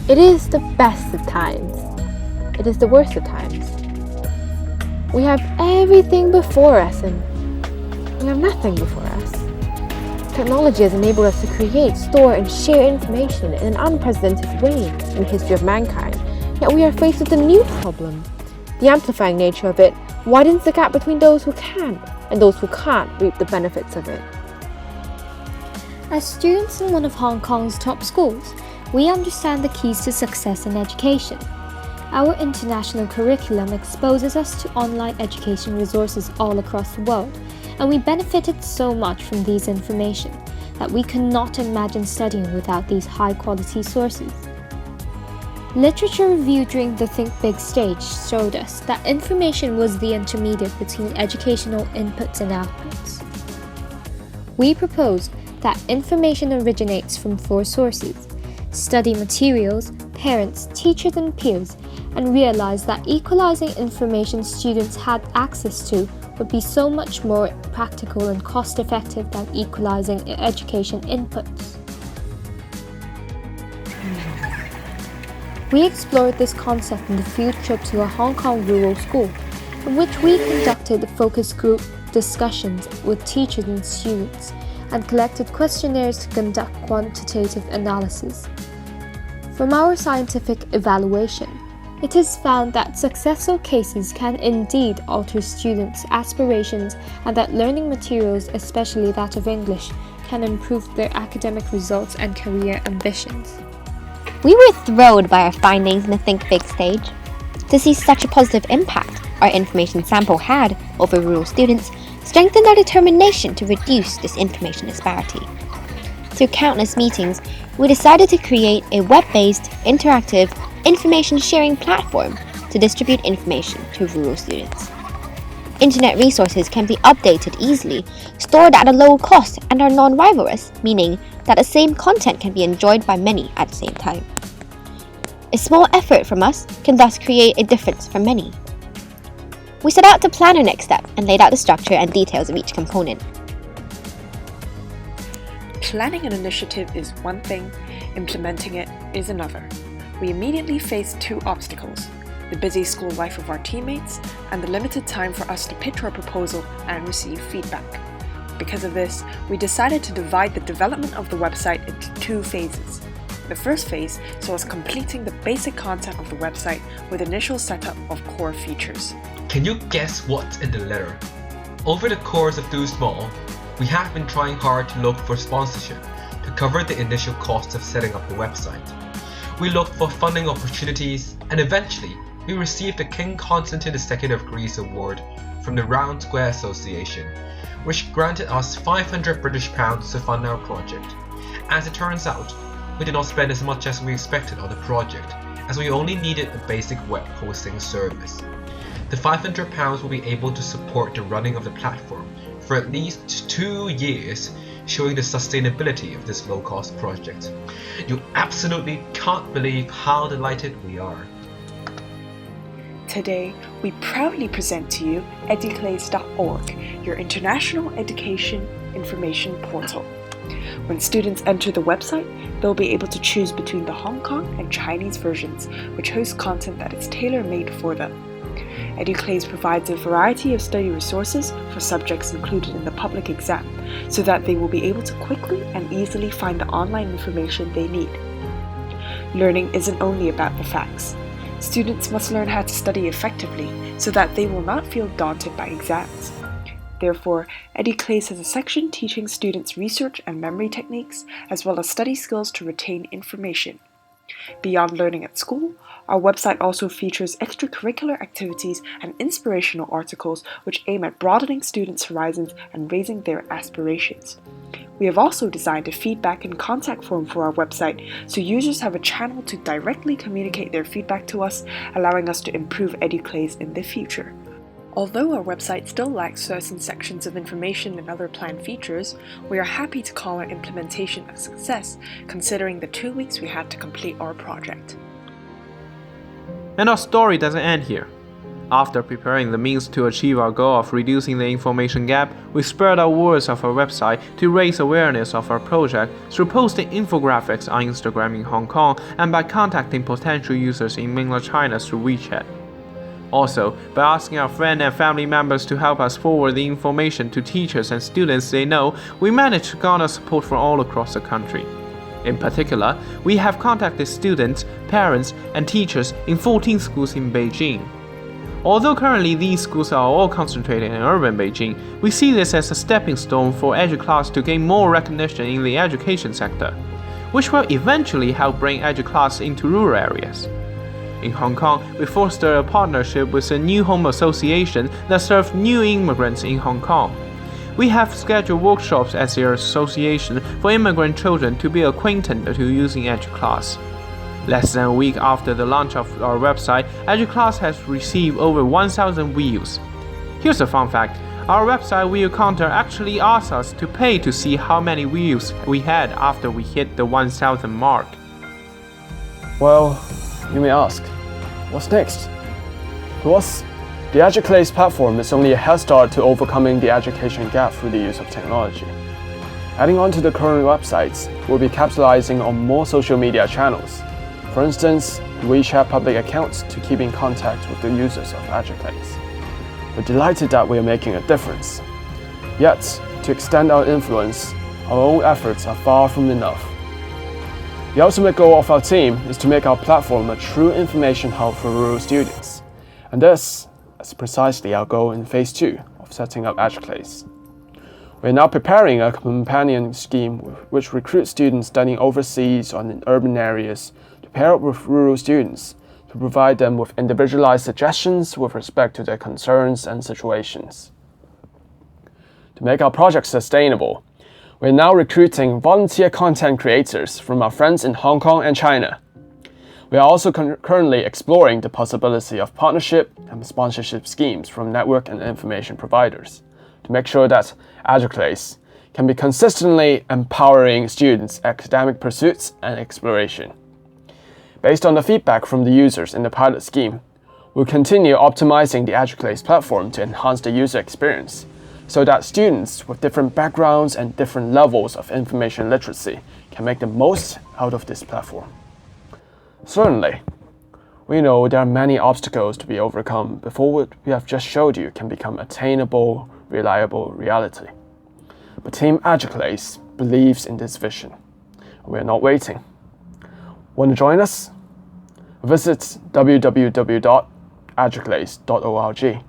It is the best of times. It is the worst of times. We have everything before us and we have nothing before us. Technology has enabled us to create, store, and share information in an unprecedented way in the history of mankind. Yet we are faced with a new problem. The amplifying nature of it widens the gap between those who can and those who can't reap the benefits of it. As students in one of Hong Kong's top schools, we understand the keys to success in education. Our international curriculum exposes us to online education resources all across the world, and we benefited so much from these information that we cannot imagine studying without these high-quality sources. Literature review during the Think Big stage showed us that information was the intermediate between educational inputs and outputs. We propose that information originates from 4 sources: study materials, parents, teachers, and peers, and realize that equalizing information students had access to would be so much more practical and cost-effective than equalizing education inputs. We explored this concept in the field trip to a Hong Kong rural school, in which we conducted focus group discussions with teachers and students, and collected questionnaires to conduct quantitative analysis. From our scientific evaluation, it is found that successful cases can indeed alter students' aspirations and that learning materials, especially that of English, can improve their academic results and career ambitions. We were thrilled by our findings in the Think Big stage. To see such a positive impact our information sample had over rural students strengthened our determination to reduce this information disparity. Through countless meetings, we decided to create a web-based, interactive information sharing platform to distribute information to rural students. Internet resources can be updated easily, stored at a low cost, and are non-rivalrous, meaning that the same content can be enjoyed by many at the same time. A small effort from us can thus create a difference for many. We set out to plan our next step and laid out the structure and details of each component. Planning an initiative is one thing, implementing it is another. We immediately faced 2 obstacles: the busy school life of our teammates and the limited time for us to pitch our proposal and receive feedback. Because of this, we decided to divide the development of the website into 2 phases. The first phase saw us completing the basic content of the website with initial setup of core features. Can you guess what's in the letter? Over the course of Do Small, we have been trying hard to look for sponsorship to cover the initial costs of setting up the website. We looked for funding opportunities, and eventually we received the King Constantine II of Greece Award from the Round Square Association, which granted us £500 to fund our project. As it turns out, we did not spend as much as we expected on the project, as we only needed a basic web hosting service. The £500 will be able to support the running of the platform for at least 2 years, showing the sustainability of this low-cost project. You absolutely can't believe how delighted we are. Today, we proudly present to you EduKlase.org, your international education information portal. When students enter the website, they'll be able to choose between the Hong Kong and Chinese versions, which host content that is tailor-made for them. EduKlase provides a variety of study resources for subjects included in the public exam, so that they will be able to quickly and easily find the online information they need. Learning isn't only about the facts. Students must learn how to study effectively so that they will not feel daunted by exams. Therefore, EduKlase has a section teaching students research and memory techniques, as well as study skills to retain information. Beyond learning at school, our website also features extracurricular activities and inspirational articles which aim at broadening students' horizons and raising their aspirations. We have also designed a feedback and contact form for our website so users have a channel to directly communicate their feedback to us, allowing us to improve EduKlase in the future. Although our website still lacks certain sections of information and other planned features, we are happy to call our implementation a success, considering the 2 weeks we had to complete our project. And our story doesn't end here. After preparing the means to achieve our goal of reducing the information gap, we spread our words of our website to raise awareness of our project through posting infographics on Instagram in Hong Kong and by contacting potential users in mainland China through WeChat. Also, by asking our friends and family members to help us forward the information to teachers and students they know, we managed to garner support from all across the country. In particular, we have contacted students, parents, and teachers in 14 schools in Beijing. Although currently these schools are all concentrated in urban Beijing, we see this as a stepping stone for EduKlase to gain more recognition in the education sector, which will eventually help bring EduKlase into rural areas. In Hong Kong, we fostered a partnership with a New Home Association that serves new immigrants in Hong Kong. We have scheduled workshops at their association for immigrant children to be acquainted to using EduKlase. Less than a week after the launch of our website, EduKlase has received over 1,000 views. Here's a fun fact. Our website view counter actually asked us to pay to see how many views we had after we hit the 1,000 mark. Well, you may ask, what's next? To us, the EduKlase platform is only a head start to overcoming the education gap through the use of technology. Adding on to the current websites, we'll be capitalizing on more social media channels. For instance, WeChat public accounts to keep in contact with the users of EduKlase. We're delighted that we are making a difference. Yet, to extend our influence, our own efforts are far from enough. The ultimate goal of our team is to make our platform a true information hub for rural students. And this is precisely our goal in Phase 2 of setting up EduKlase. We are now preparing a companion scheme which recruits students studying overseas or in urban areas to pair up with rural students to provide them with individualized suggestions with respect to their concerns and situations. To make our project sustainable, we are now recruiting volunteer content creators from our friends in Hong Kong and China. We are also currently exploring the possibility of partnership and sponsorship schemes from network and information providers to make sure that EduKlase can be consistently empowering students' academic pursuits and exploration. Based on the feedback from the users in the pilot scheme, we'll continue optimizing the EduKlase platform to enhance the user experience so that students with different backgrounds and different levels of information literacy can make the most out of this platform. Certainly, we know there are many obstacles to be overcome before what we have just showed you can become attainable, reliable reality. But Team EduKlase believes in this vision. We are not waiting. Want to join us? Visit www.eduklase.org.